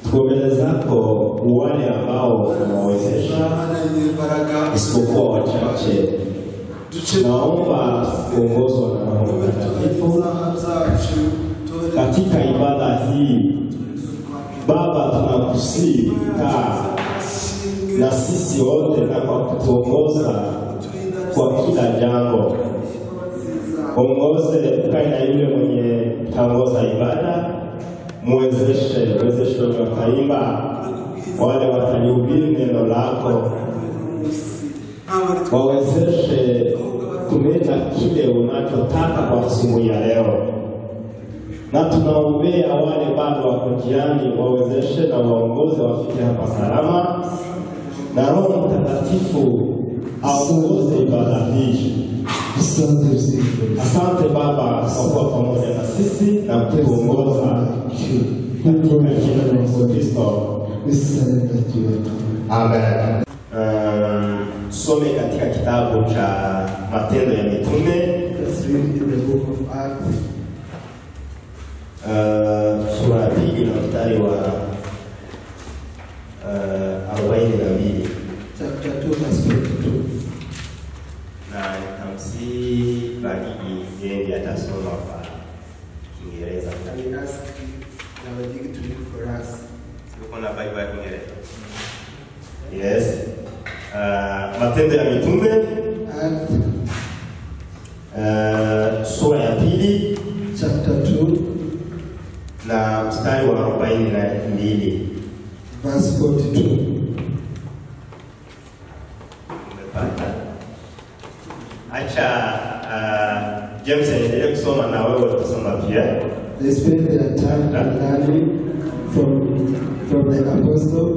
Tukombele zako wale ambao unawezesha isipokuwa wachache. Tunaomba kuongozwa na Roho Mtakatifu katika ibada hii. Baba, tunakusihi na sisi wote na kwa kutuongoza kwa kila jambo. Ongoze ukae na yule mwenye kuongoza ibada, muwezeshe wakaimba, wale watalihubiri neno lako, wawezeshe kunena kile unachotaka kwa asubuhi ya leo. Na tunaombea wale bado wako njiani, wawezeshe na waongoze wafike hapa salama, na Roho Mtakatifu aongoze ibada hii. Asante Baba kwa kuwa pamoja na sisi na kutuongoza katika jina la Yesu Kristo. Amen. Tusome katika kitabu cha Matendo ya Mitume sura ya 2 na mstari wa 42. Chapter 2 verse 42. Na tamsi badigi yeye atasoma kwa Kiingereza. I ask Nawajigi to read for us. Sio na Bible ya Kiingereza. Yes. Matendo ya Mitume sura ya 2 chapter 2 na mstari wa 42 verse 42. Umepata? Acha James aendelee kusoma na wewe utasoma pia. They spend their time learning from the apostle.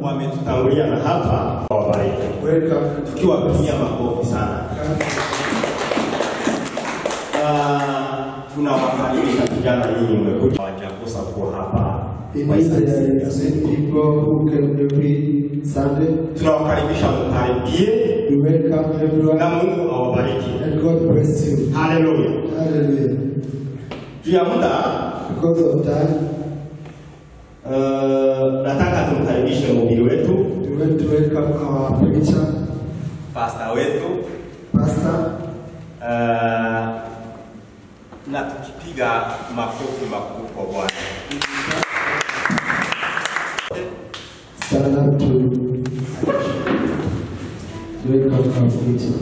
Wametutangulia na hapa wabariki. Welcome. Tukiwapigia makofi sana. Tunawakaribisha vijana nyinyi mmekuja wajakosa kuwa hapa. People who can every Sunday. Tunawakaribisha mkaribie. We welcome everyone. Na Mungu awabariki. And God bless you. Hallelujah. Hallelujah. Juu muda, because of time, nataka tumkaribishe mhubiri wetu. We want to welcome our preacher, pastor wetu. Pastor. Na tukipiga makofi makubwa kwa Bwana. Stand up to welcome our preacher.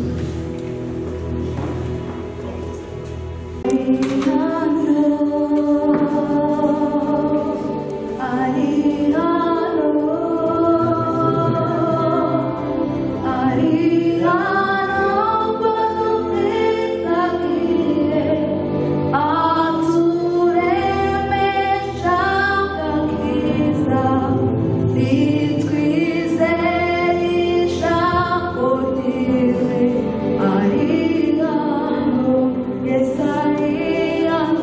Yes, I am.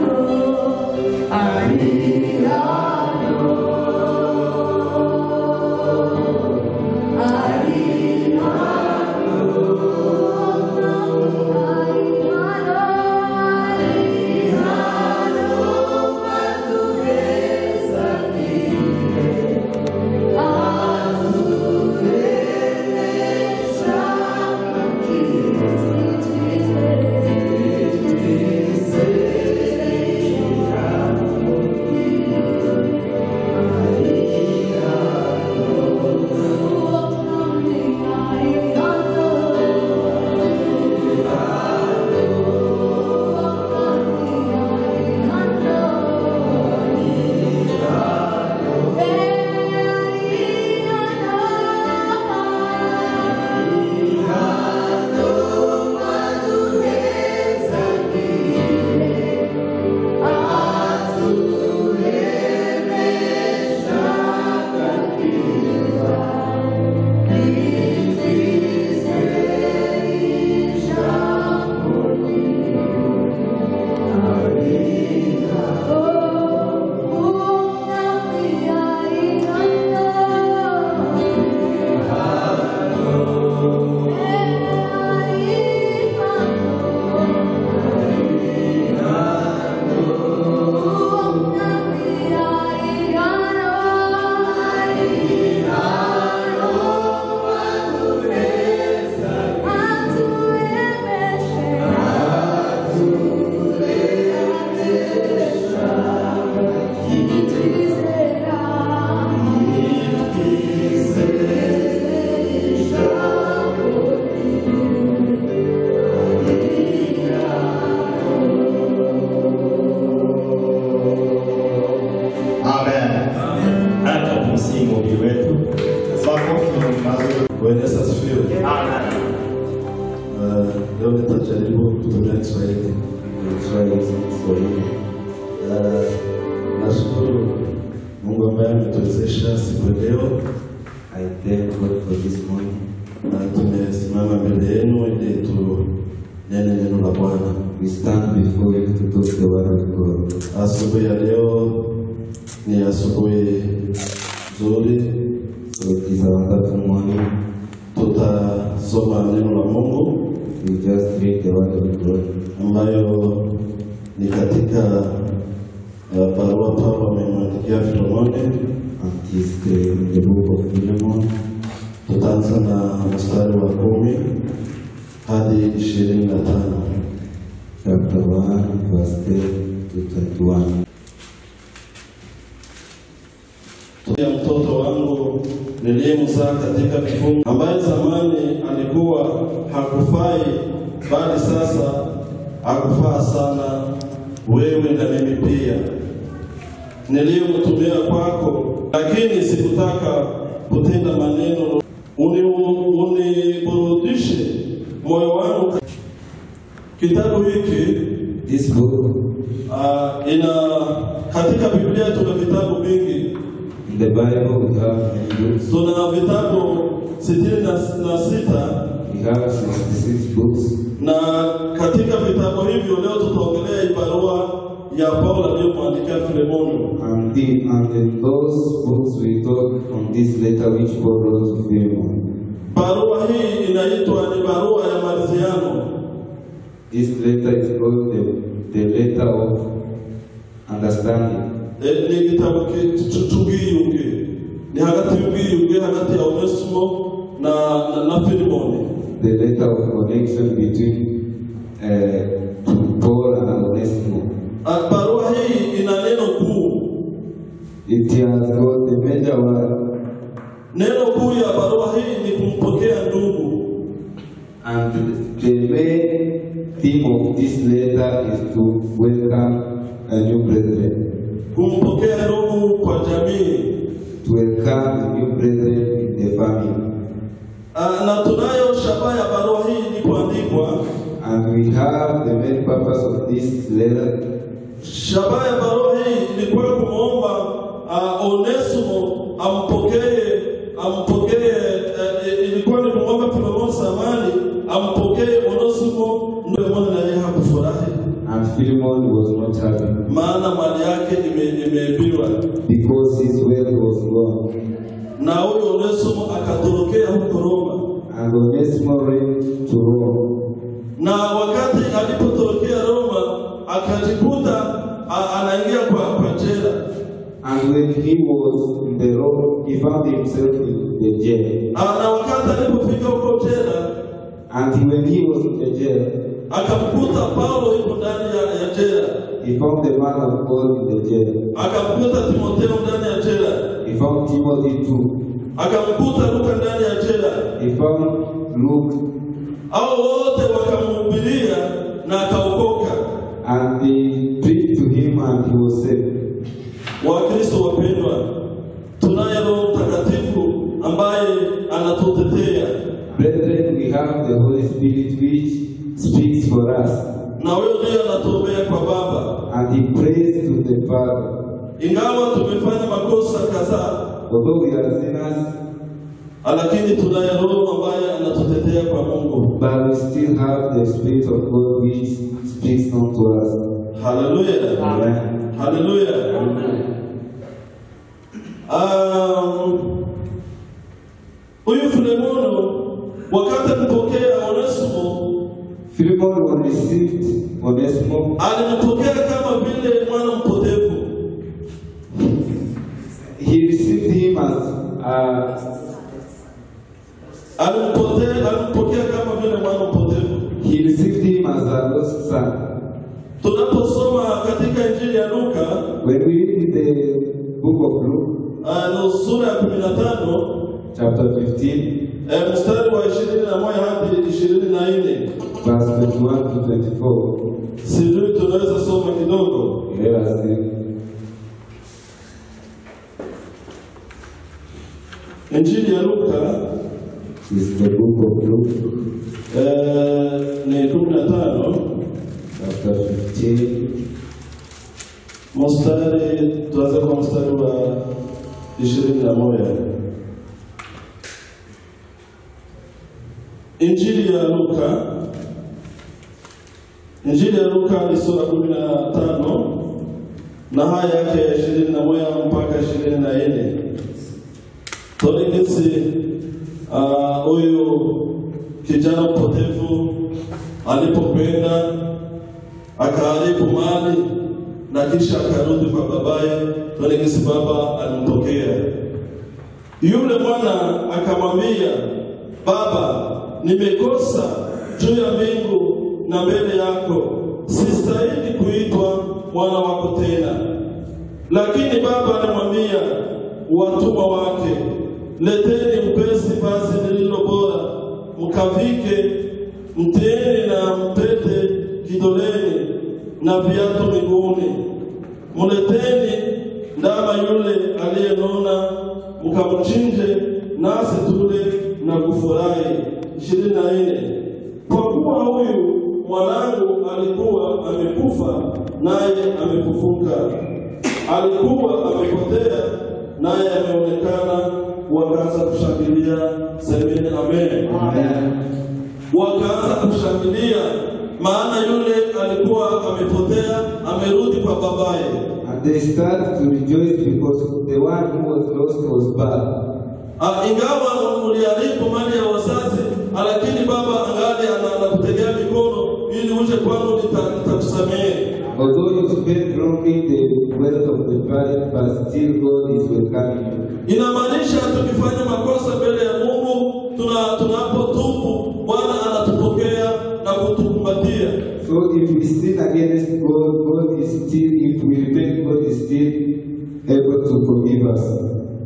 nitajaribu kutumia Kiswahili. Nashukuru Mungu ambaye ametuwezesha siku leo. I thank God for this morning. Na tumesimama mbele yenu ili tunene neno la Bwana. We stand before you to talk the word of God. Asubuhi ya leo ni asubuhi nzuri. So it is a wonderful morning. Tutasoma neno la Mungu. We just read the word of God. Ambayo ni katika barua Paulo amemwandikia Filemoni. And is the book of Philemon. Tutaanza na mstari wa 10 hadi 25. Chapter 1, verse 10 to 21. Ya mtoto wangu niliyemzaa katika vifungo, ambaye zamani alikuwa hakufai, bali sasa hakufaa sana, wewe na mimi pia niliyemtumia kwako, lakini sikutaka kutenda maneno. Uniburudishe moyo wangu. Kitabu hiki, This book, katika Biblia tuna vitabu vingi. in the Bible we have many books. Tuna vitabu 66. We have 66 books. Na katika vitabu hivyo leo tutaongelea barua ya Paulo aliyomwandikia Filemoni. And in those books we talk on this letter which Paul wrote to Philemon. Barua hii inaitwa ni barua ya maridhiano. This letter is called the letter of understanding. Ni kitabu kitugiyunge. Ni hagati y'ubwiyunge hagati ya Onesimo na Filemoni. The letter of connection between Paul and Onesimo. Barua hii ina neno kuu. It has got the major word. Neno kuu ya barua hii ni kumpokea ndugu. And the main theme of this letter is to welcome a new brethren. Kumpokea ndugu kwa jamii. To welcome a new brethren in the family. Na tunayo shabaha ya barua hii ni kuandikwa. And we have the main purpose of this letter. Shabaha ya barua hii ni kwa kumuomba Onesimo ampokee ilikuwa ni kumuomba Filemoni samani ampokee Onesimo, ndio mwana naye hakufurahi. And Philemon was not happy. Maana mali yake imeibiwa. Because his wealth was gone. Na huyo Onesimo akatorokea huko Roma. And Onesimo ran to Rome. Na wakati alipotorokea Roma akajikuta anaingia kwa jela. And when he was in the Rome, he found himself in the jail. Na wakati alipofika huko jela, and when he was in the jail, akamkuta Paulo yuko ndani ya jela. He found the man of God in the jail. Akamkuta Timotheo ndani ya jela. He found Timothy too. Akamkuta Luka ndani ya jela. He found Luke. Hao wote wakamhubiria na akaokoka. And they preached to him and he was saved. Wakristo wapendwa, tunaye Roho Mtakatifu ambaye anatutetea. Brethren, we have the Holy Spirit which speaks for us. Na huyo ndiye anatuombea kwa Baba. And he prays to the Father. Ingawa tumefanya makosa kadhaa, although we are sinners, lakini tunaye Roho ambaye anatutetea kwa Mungu. but we still have the Spirit of God which speaks unto us. Hallelujah. Amen. Hallelujah. Amen. Huyu Filemoni wakati alipokea Onesimo, Philemon received Onesimo. alimpokea kama vile mwana mpotevu. He received him as alimpokea kama vile mwana mpotevu. he received him as a lost son. Tunaposoma katika Injili ya Luka, when we read the book of Luke, sura ya 15, chapter 15, mstari wa 21 hadi 24, verse 21 to 24. sisi tunaweza soma kidogo. Let us read. Injili ya Luka, Is the book of Luke, ni 15 chapter 15, mstari tuanze kwa mstari wa 21. Injili ya Luka ni sura 15 na haya yake 21 mpaka 24. Tolekesi huyu kijana mpotevu alipokwenda akaharibu mali na kisha akarudi kwa babaye. Tolekesi baba alimpokea. Yule mwana akamwambia, baba, nimekosa juu ya mbingu na mbele yako, sistahili kuitwa mwana wako tena. Lakini baba alimwambia watumwa wake, leteni mpesi vazi lililo bora, mkavike, mteni na mpete kidoleni na viatu miguuni. Muleteni ndama yule aliyenona, mkamchinje, nasi tule na kufurahi. 24. Kwa kuwa huyu mwanangu alikuwa amekufa naye amefufuka, alikuwa amepotea naye ameonekana. Wakaanza kushangilia. Semeni amen. Amen. Wakaanza kushangilia maana yule alikuwa amepotea amerudi kwa babaye. And they started to rejoice because the one who was lost was back. Ingawa mliharibu mali ya wazazi, lakini baba angali anakutegea mikono ili uje kwangu nitakusamehe. Although you spent wrongly the wealth of the parent, but still God is welcoming you. Inamaanisha tukifanya makosa mbele ya Mungu, tunapotubu Bwana anatupokea na kutukumbatia. So if we sin against God, God is still, if we repent, God is still able to forgive us.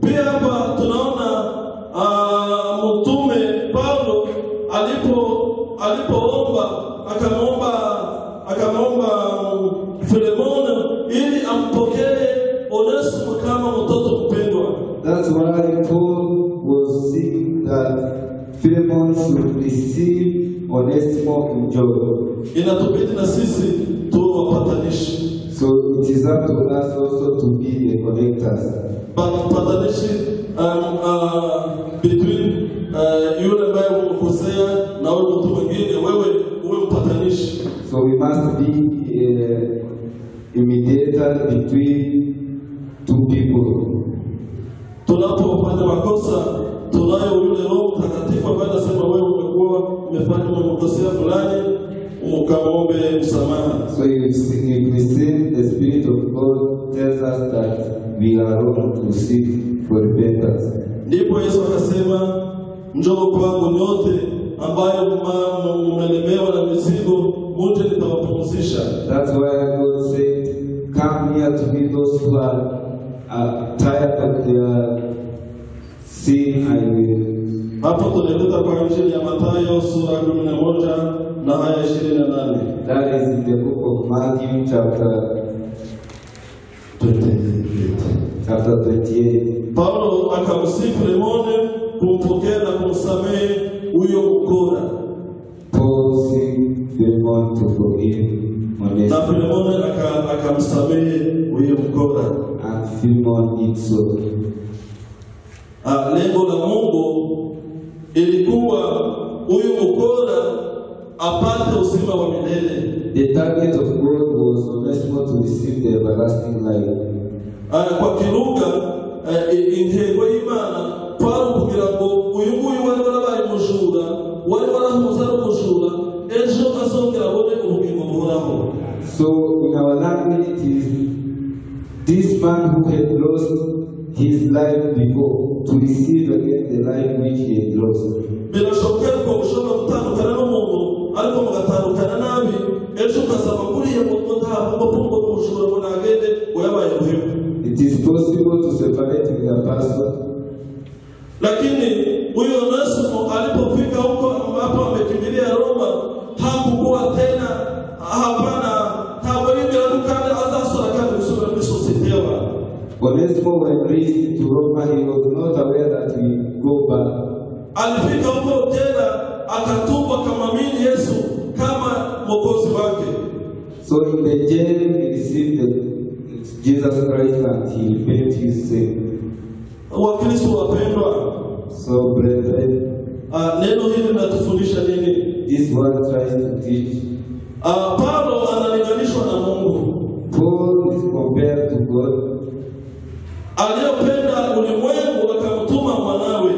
Pia hapa tunaona mtume Paulo alipoomba akamwomba Filemoni ili ampokee Onesimo kama mtoto mpendwa. That's why Paul was seeking that Philemon should receive Onesimo in joy. Inatubidi na sisi tuwe wapatanishi. So it is up to us also to be the connectors. Patanishi between yule ambaye umekosea na yule mtu mwingine, wewe uwe mpatanishi. So we must be a mediator between two people. Tunapofanya makosa, tunayo yule Roho Mtakatifu ambaye anasema wewe umekosea fulani, ukamwombe msamaha. So if we sin, the Spirit of God tells us that we are wrong to seek for repentance. Ndipo Yesu akasema, njoo kwangu nyote ambayo mmelemewa na mizigo, muje nitawapumzisha. That's why God said, come near to me those who are tired of their sin, I will. Hapo tunaeleza kwa Injili ya Mathayo sura 11 na aya 28. That is in the book of Matthew chapter 28. Paulo akamsifu Filemoni kumpokea na kumsamehe huyo mkora. Paul seeked Philemon to forgive Na Onesimo, Filemoni akamsamehe huyo mkora. and Philemon did so. Lengo la Mungu ilikuwa huyu mkora apate uzima wa milele. The target of God was Onesimo to receive the everlasting life. Kwa kilugha intego y'Imana kwari kugira ngo uyu nguyu wari warabaye umujura, wari warahuza n'umujura, ejo azongera abone ubugingo buhoraho. So in our language it is this man who had lost his life before to receive again the life which he had lost. Birashoboka ko ushobora gutandukana n'umuntu ariko mugatandukana nabi, ejo ukasaba kuriya muntu ntabwo ngo umujura ngo nagende uyabaye buhemu. It is possible to separate with a person. Lakini huyo Onesimo alipofika huko ambapo amekimbilia Roma, hakukuwa tena ntabwo yigera kandi azasura kandi gusubira muri sosiyete y'abantu. Onesimo, when reached to Roma, he was not aware that he will go back. Alifika huko tena akatubu akamwamini Yesu kama So in the jail, he received Jesus Christ and he repented his sin. Wakristo wapendwa, So brethren, neno hili linatufundisha nini? this word tries to teach. Paulo analinganishwa na Mungu. Paul is compared to God, Aliyopenda ulimwengu akamtuma mwanawe.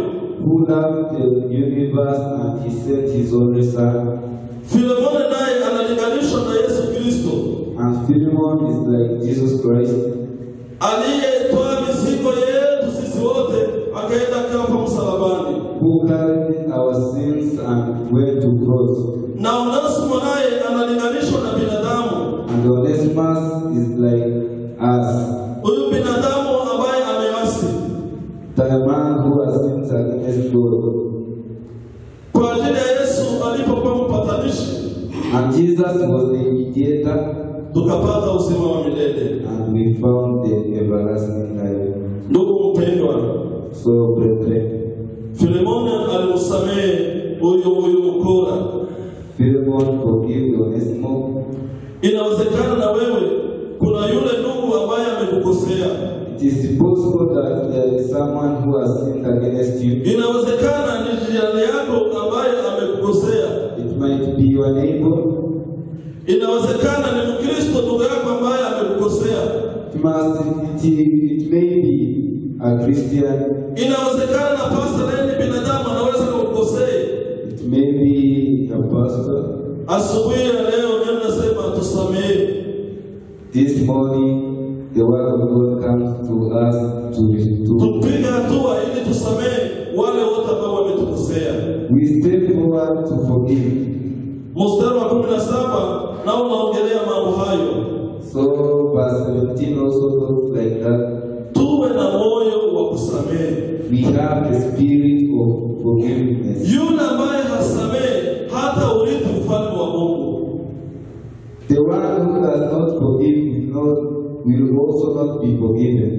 who loved the universe and he sent his only son. Filemoni naye analinganishwa na Yesu Kristo, And Philemon is like Jesus Christ, aliyetoa mizigo yetu sisi wote akaenda kafa msalabani. who carried our sins and went to cross. Na Onesimo naye analinganishwa na binadamu. And Onesimus is like us, Huyu binadamu ambaye ameasi. the man who has sinned against God. Kwa ajili ya Yesu alipokuwa mpatanishi, And Jesus was the mediator, tukapata uzima wa milele. and we found the everlasting life. Ndugu mpendwa, So brethren, Filemoni alimsamehe huyu mkora. Philemon forgive Onesimo. Inawezekana na wewe kuna yule ndugu ambaye amekukosea. It is possible that there is someone who has sinned against you. Inawezekana ni jirani yako ambaye amekukosea. It might be your neighbor. Inawezekana ni Mkristo ndugu yako ambaye amekukosea. It may be a Christian. Inawezekana na pastor naye ni binadamu anaweza kukukosea. It may be a pastor. Asubuhi ya leo mimi nasema tusamehe. This morning, the word of God comes to us to restore. Tupige hatua ili tusamehe wale wote ambao wametukosea. We step forward to forgive. Mstari wa 17 na unaongelea mambo hayo. So verse 17 also talks like that. Tuwe na moyo wa kusamehe. We have the spirit of forgiveness. Yule ambaye hasamehe hata urithi ufalme wa Mungu. The one who does not forgive will also not be forgiven.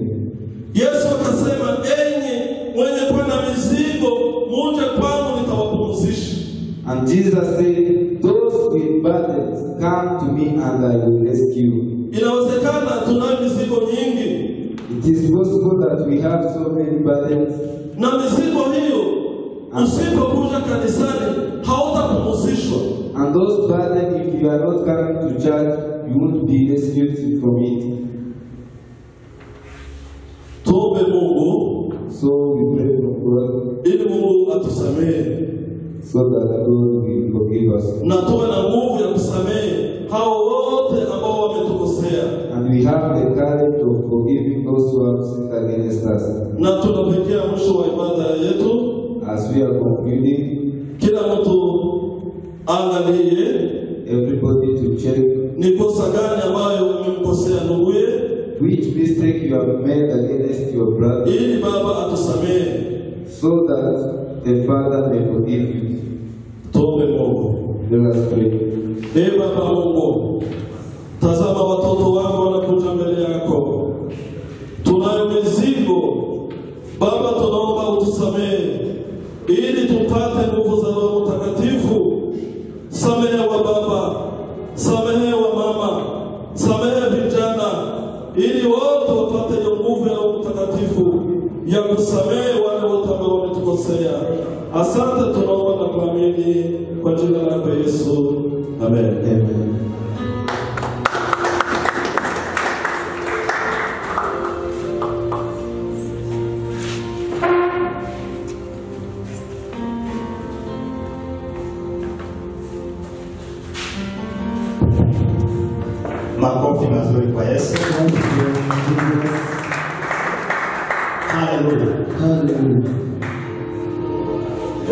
Yesu akasema, enyi mwenye kuwa na mizigo, muje kwangu nitawapumzisha. And Jesus said, those with burdens, come to me and I will rescue you. Inawezekana tunayo mizigo nyingi. It is possible that we have so many burdens. Na mizigo hiyo, usipokuja kanisani, hautapumzishwa. And those burdens, if you are not coming to church, you won't be rescued from it. Tuombe Mungu, So we pray from God, ili Mungu atusamehe. so that God will forgive us. Na tuwe na nguvu ya kusamehe hao wote ambao wametukosea. And we have the courage of forgiving those who have sinned against us. Na tunafikia mwisho wa ibada yetu. As we are concluding, Kila mtu angalie everybody to check ni kosa gani ambayo umemkosea nduguye, which mistake you have made against your brother, ili Baba atusamehe. so that the Father may forgive you. Tuombe Mungu. Let us pray. Ee Baba Mungu, tazama watoto wangu wanakuja mbele yako. Tunayo mizigo. Baba, tunaomba utusamehe ili tupate nguvu za Roho Mtakatifu. Samehewa Baba, samehewa mama, samehe vijana, ili wote wapate hiyo nguvu ya Roho Mtakatifu ya kusamehe wale wote ambao wametukosea. Asante, tunaomba na kuamini kwa jina lako Yesu. Amen. Amen. Makofi mazuri kwa Yesu. Haleluya. Hallelujah.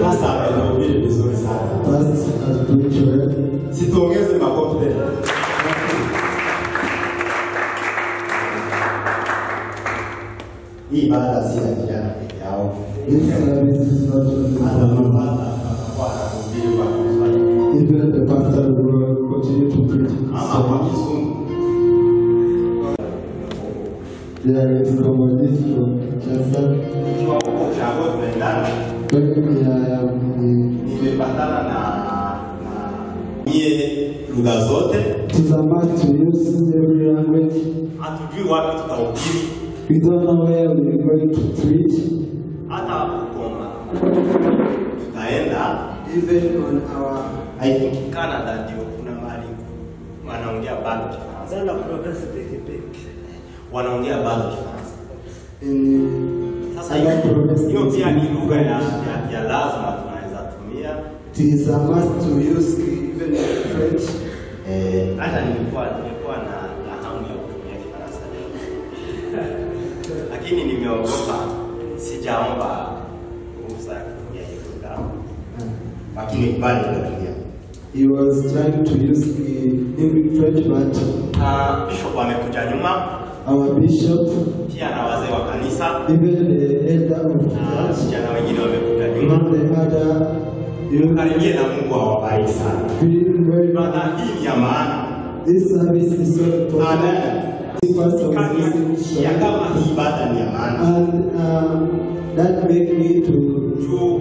Pastor amehubiri vizuri sana. Pastor has preached well. Situongeze makofi tena. Hii baada si ya vijana peke yao. This service is not only Hata for you. mapata kwa kuhubiri kwa Kiswahili. Even the pastor will continue to preach in Ama kwa Kiswahili. Kizungu. There is someone from Kinshasa. Kwa huko chago tunaendana. When we are Nimepatana na mie lugha zote. It is a must to use every language. Hatujui wapi tutahubiri. We don't know where we are going to preach. Hata Goma tutaenda. Even on our, I think Canada ndio kuna mahali wanaongea bado Kifaransa. Dans la province de Québec. Wanaongea bado Kifaransa. in Sasa other provinces. hiyo pia ni lugha ya lazima tunaweza tumia. It is a must to use even French. Hata nilikuwa na hamu ya kutumia Kifaransa leo. Lakini nimeogopa, sijaomba ruhusa ya kutumia hiyo lugha. Lakini bado natumia. He was trying to use English French, but Bishop amekuja nyuma, our bishop, pia na wazee wa kanisa, even the elder of the church, vijana wengine wamekuja nyuma. even the other, Karibia na Mungu awabariki sana. feeling very bad. Ibada hii ni ya maana. This service is so important. Amen. First of all, Ya kama hii ibada ni ya maana. and that made me to Juu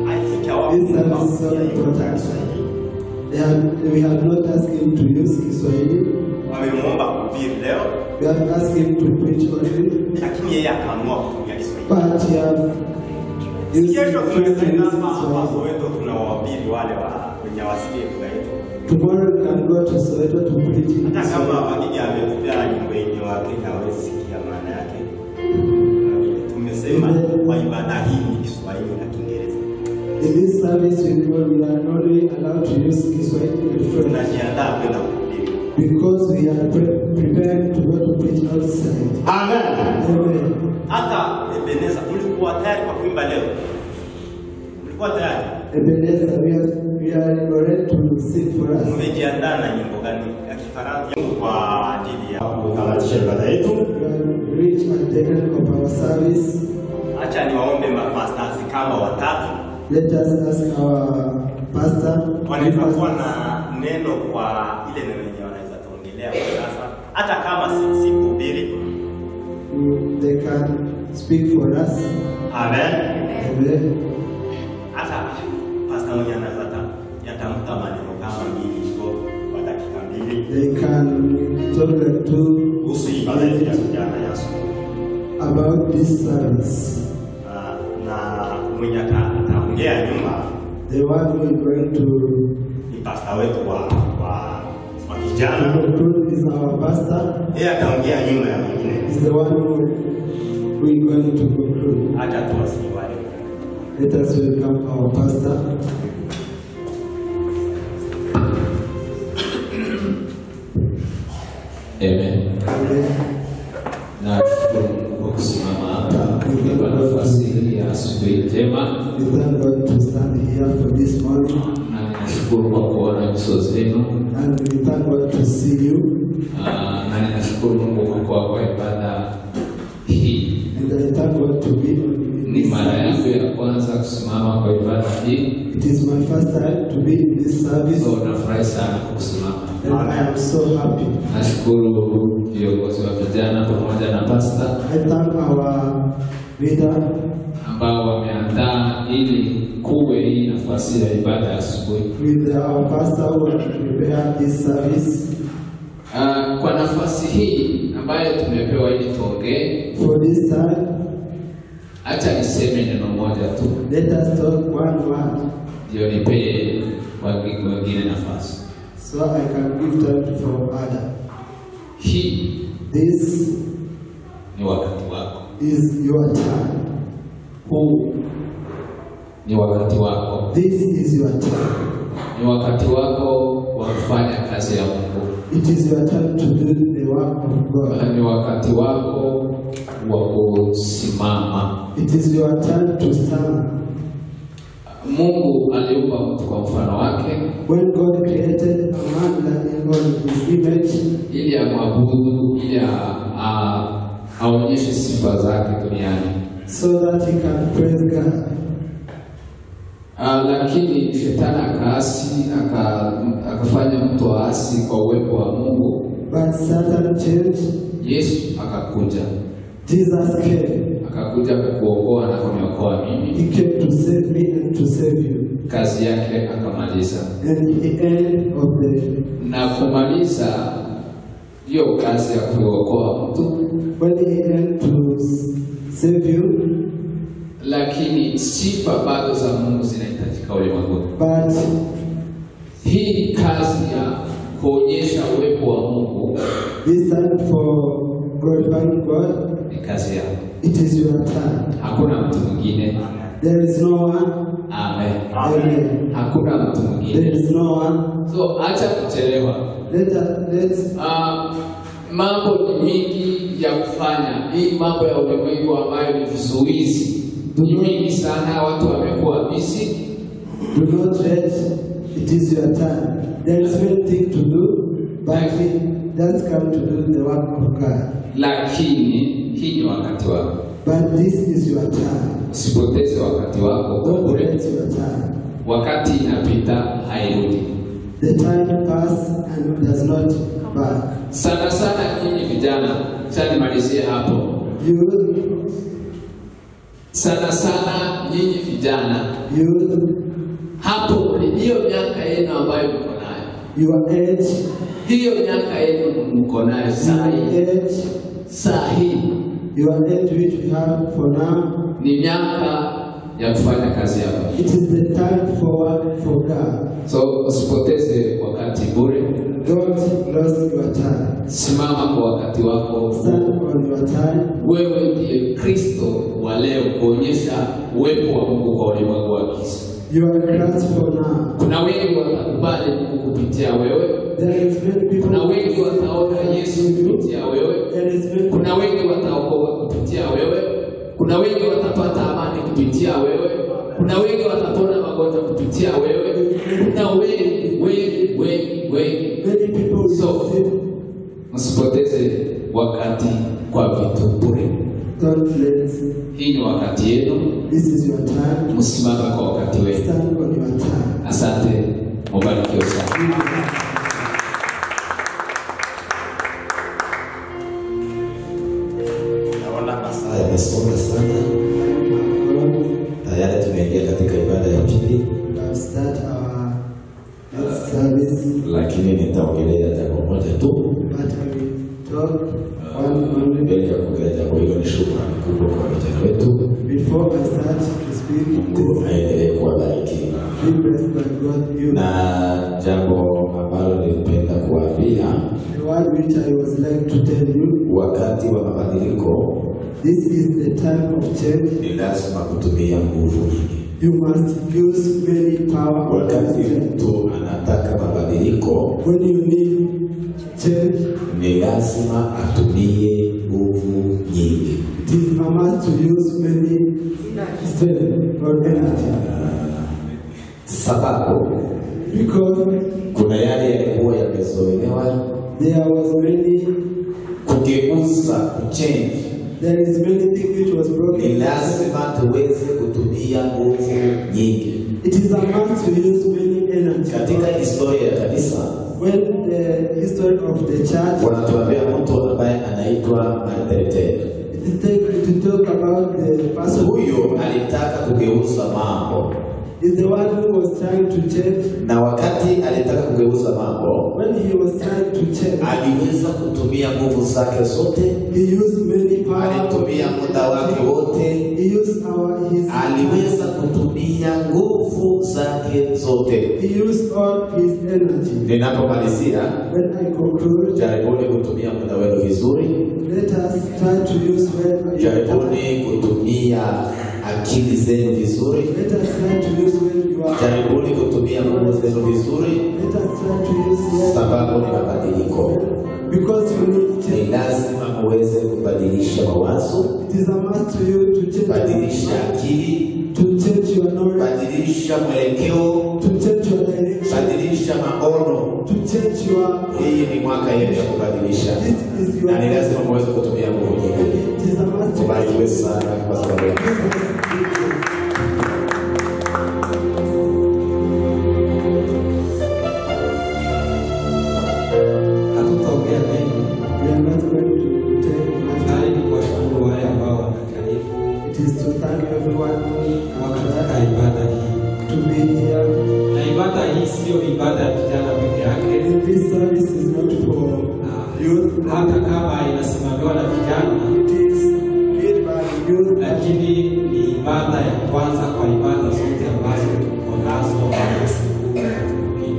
I think our This service is so important. We have not asked him to use Kiswahili. wamemuomba kuhubiri leo, We have asked him to preach only, lakini yeye akaamua kutumia Kiswahili. but he has used Kesho tunaweza enda hapa Kiswahili. Soweto, tunawahubiri wale wenye wasikie lugha yetu. Tomorrow we can go to Soweto to preach in Hata kama Kiswahili. wageni ametupea nyimbo yenye Wakenya hawezi sikia maana yake. Tumesema kwa ibada hii ni Kiswahili na Kiingereza. In this service we are only allowed to use Kiswahili and French Tunajiandaa kwenda kuhubiri. because we are preparing to go to preach outside. Amen. Amen. Hata Ebeneza, mlikuwa tayari kwa kuimba leo? Mlikuwa tayari? Ebenezer, we are ready to sing for us. Mmejiandaa na nyimbo gani ya Kifaransa kwa ajili ya kukamilisha ibada yetu? We are rich at the end of our service. Acha niwaombe mapastors kama watatu Let us ask our pastor. wanaweza kuwa na neno kwa ile neno yenye wanaweza tuongelea kwa sasa, hata kama si kuhubiri. They can speak for us. Amen. Amen. Hata pastor mwenye anaweza yatamka maneno kama mbili hivyo kwa dakika mbili They can talk like two kuhusu ibada yetu ya vijana ya asubuhi. about this service. Na mwenye ataongea nyuma The one who is going to ni pastor wetu wa vijana. conclude is our pastor. Yeye ataongea nyuma ya mwingine. Is the one who we are going to conclude. Acha tuwasiwale. Let us welcome our pastor. Amen. Amen. Na kwa kusimama hapa kwa nafasi hii ya asubuhi njema, We thank God to stand here for this morning, na ninashukuru kwa kuona nyuso zenu, and we thank God to see you. na ninashukuru Mungu kwa kuwa kwa ibada hii. And I thank God to be in Ni this mara yangu service. ya kwanza kusimama kwa ibada hii, It is my first time to be in this service, so nafurahi sana kwa kusimama. and I am so happy. Nashukuru viongozi wa vijana pamoja na pastor I thank our leader ambao wameandaa ili kuwe hii nafasi ya ibada ya asubuhi. with our pastor who has prepared this service. Kwa nafasi hii ambayo tumepewa ili tuongee, For this time, acha niseme neno moja tu, let us talk one word ndio nipee wengine nafasi. so I can give time for other. Hii This ni wakati wako, is your time. huu ni wakati wako, This is your time. ni wakati wako wa kufanya kazi ya Mungu, It is your time to do the work of God. ni wakati wako wa kusimama. It is your time to stand. Mungu aliumba mtu kwa mfano wake When God created a man in his image, ili amwabudu, ili aonyeshe sifa zake duniani. so that he can praise God. Lakini shetani akaasi, akafanya mtu aasi kwa uwepo wa Mungu. But Satan changed. Yesu akakuja, Jesus came. akakuja kukuokoa na kuniokoa mimi. He came to save me and to save you. kazi yake akamaliza. And the end of the Na kumaliza hiyo kazi ya kuokoa mtu, when he end to save you, lakini sifa bado za Mungu zinahitajika ulimwenguni. but Hii kazi ya kuonyesha uwepo wa Mungu this time for glorifying God, ni kazi yako. it is your time. Hakuna mtu mwingine. There is no one. Amen. Amen. Hakuna mtu There mwingine. is no one. So acha kuchelewa. Let's Mambo ni mingi ya kufanya. Hii mambo ya ulimwengu ambayo ni vizuizi ni mingi sana, watu wamekuwa busy. do not rest. It is your time. There is many things to do, but just come to do the work of God. Lakini hii ni wakati wako. But this is your time. Usipoteze wakati wako kwa Don't bure. waste your time. Wakati inapita hairudi. The time passes and does not back. Sana sana nyinyi vijana, acha nimalizie hapo. You, Sana sana nyinyi vijana, you, hapo hiyo miaka yenu ambayo mko nayo. your age, Hiyo miaka yenu mko nayo saa hii. age, Saa hii your age which we have for now, ni miaka ya kufanya kazi yako. it is the time for work for God. So usipoteze wakati bure. Don't lose your time. Simama kwa wakati wako. Stand on your time. Wewe ndiye Kristo wa leo kuonyesha uwepo wa Mungu kwa ulimwengu wa giza. You are Christ for now. Kuna wengi watakubali Mungu kupitia wewe. There is many people. Kuna wengi wataona Yesu kupitia wewe. There is many. Kuna wengi wataokoka kupitia wewe. Kuna wengi watapata amani kupitia wewe. Kuna wengi watapona magonjwa kupitia wewe. Kuna wengi. Many people will So, see. msipoteze wakati kwa vitu bure. Don't let. Hii ni wakati yenu. This is your time. Msimame kwa wakati wenu. Stand on your time. Asante. Mubarikiwe sana. Naona masaa yamesonga sana. Tayari tumeingia katika ibada ya pili, Let's start our next service. lakini nitaongelea jambo moja tu. But I will talk one Mbele ya kuongelea jambo hilo, ni shukrani kubwa kwa vijana wetu. before I start to speak. Mungu aendelee kuwabariki. Be blessed by God. You. Na jambo ambalo nilipenda kuambia, The word which I was like to tell you. wakati wa mabadiliko This is the time of change. ni lazima kutumia nguvu nyingi. You must use many power. Wakati mtu anataka mabadiliko, When you need change, ni lazima atumie nguvu nyingi. it is a must to use many strength or energy. Sababu Because kuna yale yalikuwa yamezoelewa, there was many, kugeuza, kuchange. there is many things which was Ni broken. lazima tuweze kutumia nguvu nyingi. It is a must to use many energy. Katika historia ya kanisa When the history of the church, wanatuambia mtu ambaye anaitwa Martin Luther. to talk about the person Huyo alitaka kugeuza mambo, is the one who was trying to change. na wakati alitaka kugeuza mambo, When he was trying to change, aliweza kutumia nguvu zake zote, he used many power. alitumia muda wake wote, He used his. aliweza kutumia nguvu zake zote. He used all his energy. Ninapomalizia, When I conclude, jaribuni kutumia muda wenu vizuri, let us try to use when. jaribuni kutumia akili zenu vizuri, Let us try to use when you are. jaribuni kutumia nguvu zenu vizuri, Let us try to use when. sababu ni mabadiliko. Because you need Ni change. lazima muweze kubadilisha mawazo, It is a must to you to change. badilisha akili, To change your knowledge. badilisha mwelekeo, To change your direction. badilisha maono. To change your. Hii ni mwaka yenu ya kubadilisha, This is your. na ni lazima muweze kutumia nguvu nyingi. It is a must to. Tubarikiwe sana kwa sababu ya Hatutaongea mengi, We are not going to take much time. bali ni kuwashukuru wale ambao wanakaribu It is to thank everyone kuwa katika ibada hii. to be here sio ibada ya vijana peke yake. This service is not for youth. Hata kama inasimamiwa na vijana, It is led by youth. lakini ni ibada ya kwanza kwa ibada zote ambazo tuko nazo.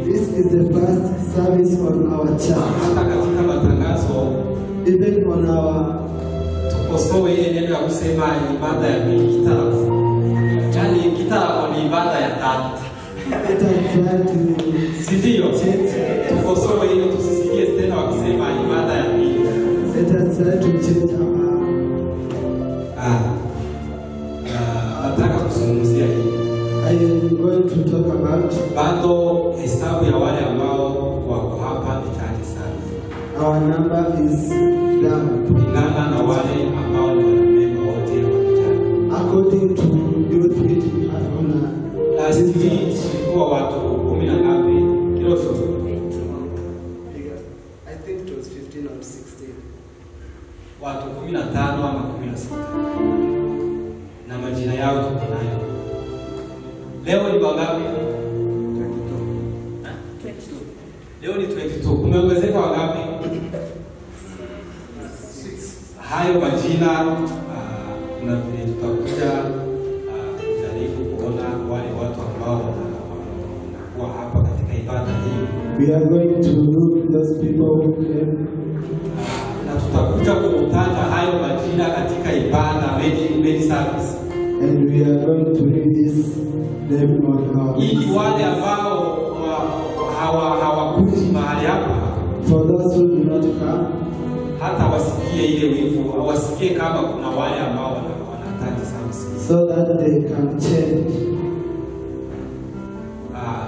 This is the first service on our church. Hata katika matangazo Even on our, tukosoe ile neno ya kusema ibada ya kitarafu. Yaani kitarafu ni ibada ya tatu. let us try to Sindio? Tukosoe ile tusisikie tena wakisema ibada ya pili. let us try to change our. Nataka kuzungumzia hii. I am going to talk about Bado hesabu ya wale ambao wako hapa ni chache sana. our number is down. Kulingana na wale ambao ni wanamemba wote wa vijana. According to youth which we have on Last week tulikuwa watu 10 na ngapi? Kilo shoto. I think it was 15 or 16. Watu 15 ama 16. Na majina yao tuko nayo. Leo ni wangapi? 22. Leo ni 22. Kumeongezeka wangapi? 6. Hayo majina kuna vile tutakuja kujaribu kuona wale watu ambao wanakuwa hapa katika ibada hii. We are going to look those people who came. Na tutakuja kutaja hayo majina katika ibada main service. And we are going to read this name on our Ili wale ambao hawakuji mahali hapa for those who do not come, hata wasikie ile wimbo, wasikie kama kuna wale ambao wanahitaji service. so that they can change.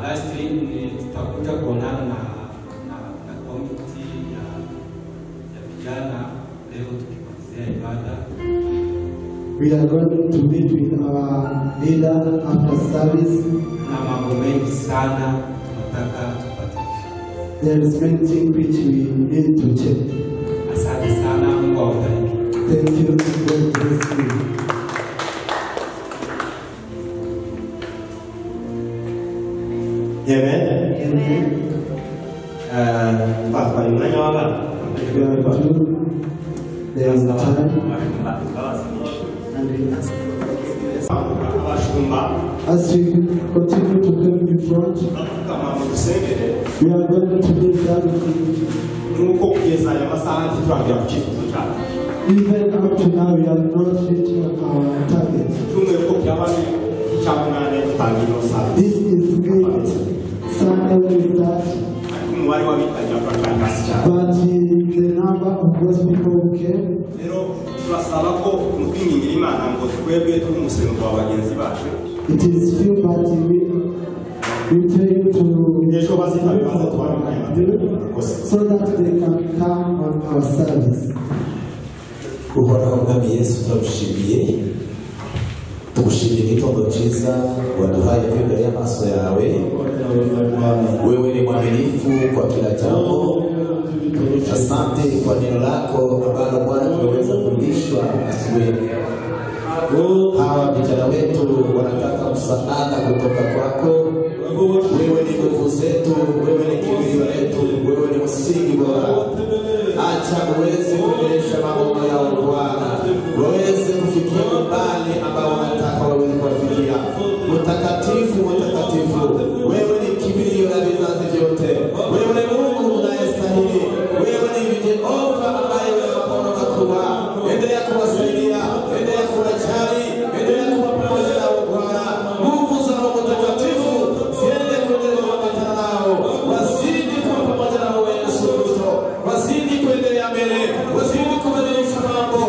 Last week tutakuja kuonana na committee ya vijana leo tukimalizia ibada. We are going to meet with our leader after service. Na mambo mengi sana tunataka tupate. There is many things which we need to change. Asante sana, Mungu awabariki. Thank you. God bless you. Amen. Amen. Papa, umwanya w'abana. We are two. There is a time. And we ask for forgiveness. Abashumba As we continue to come in front, kama mudusengere we are going to live that nuko kugeza aya masaha ntituragira ku cyifuzo cyacu. even up to now, we have not reached our target. Tumwe ko byabari icyamunane tutangira saa. This is great. Sunday we start, Umubare w'abitabira prakasi cyane. but the number of those people who came, Rero turasaba ko mutwingingira Imana ngo twebwe turi umusengo wa bagenzi bacu. it is few, but we tell you to Ejo bazita bibaza twabikanye. so that they can come on our service. Uhoraho Mwami Yesu turagushimiye, tugushimiye igitondo cyiza waduhaye kwenda y'amaso yawe. Wewe ni mwaminifu kwa kila jambo. Asante kwa neno lako ambalo Bwana tumeweza kulishwa asubuhi. Hawa vijana wetu wanataka msaada kutoka kwako. Wewe ni nguvu zetu, wewe ni kimbilio letu, wewe ni msingi bora. Acha uweze kuonyesha mambo yao Bwana, waweze kufikia mbali ambao wanataka waweze kufikia. Mtakatifu, mtakatifu, wewe ni kimbilio la vizazi vyote. Wewe ni Mungu unayestahili. Wewe ni Jehova ambaye unaona makubwa. Endelea kuwasaidia, endelea kuwajali, endelea kuwa pamoja nao Bwana. Nguvu za Roho Mtakatifu ziende kuendelea kuambatana nao. Wazidi kuwa pamoja nao Yesu Kristo. Wazidi kuendelea mbele, wazidi kubadilisha mambo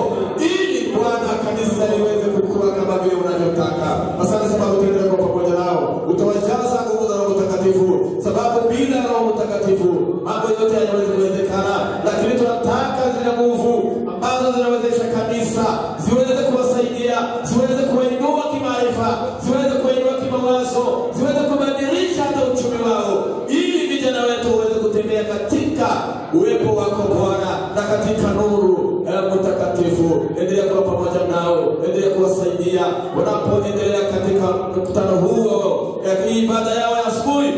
ili Bwana kanisa liweze kukua kama vile unavyotaka. Asante sababu utaendelea kuwa pamoja nao. Utawajaza nguvu za Roho Mtakatifu, sababu bila Roho Mtakatifu mambo yote hayawezi kuwezekana. Lakini tunataka zile nguvu ambazo zinawezesha kanisa ziweze kuwasaidia, ziweze kuinua kimaarifa, ziweze kuinua kimawazo, ziweze kubadilisha hata uchumi wao, ili vijana wetu waweze kutembea katika uwepo wako Bwana na katika nuru mtakatifu. Endelea kuwa pamoja nao, endelea kuwasaidia wanapoendelea katika mkutano huo ya ibada yao ya asubuhi.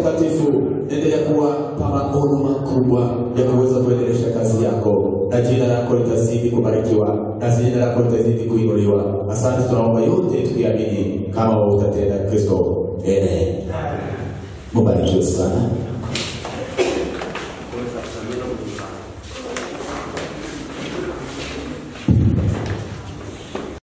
Mtakatifu, endelea kuwapa maono makubwa ya kuweza kuendelesha kazi yako, na jina lako litazidi kubarikiwa, na jina lako litazidi kuinuliwa. Asante, tunaomba yote tukiamini kama utatenda Kristo. Amen. Mubarikiwe sana.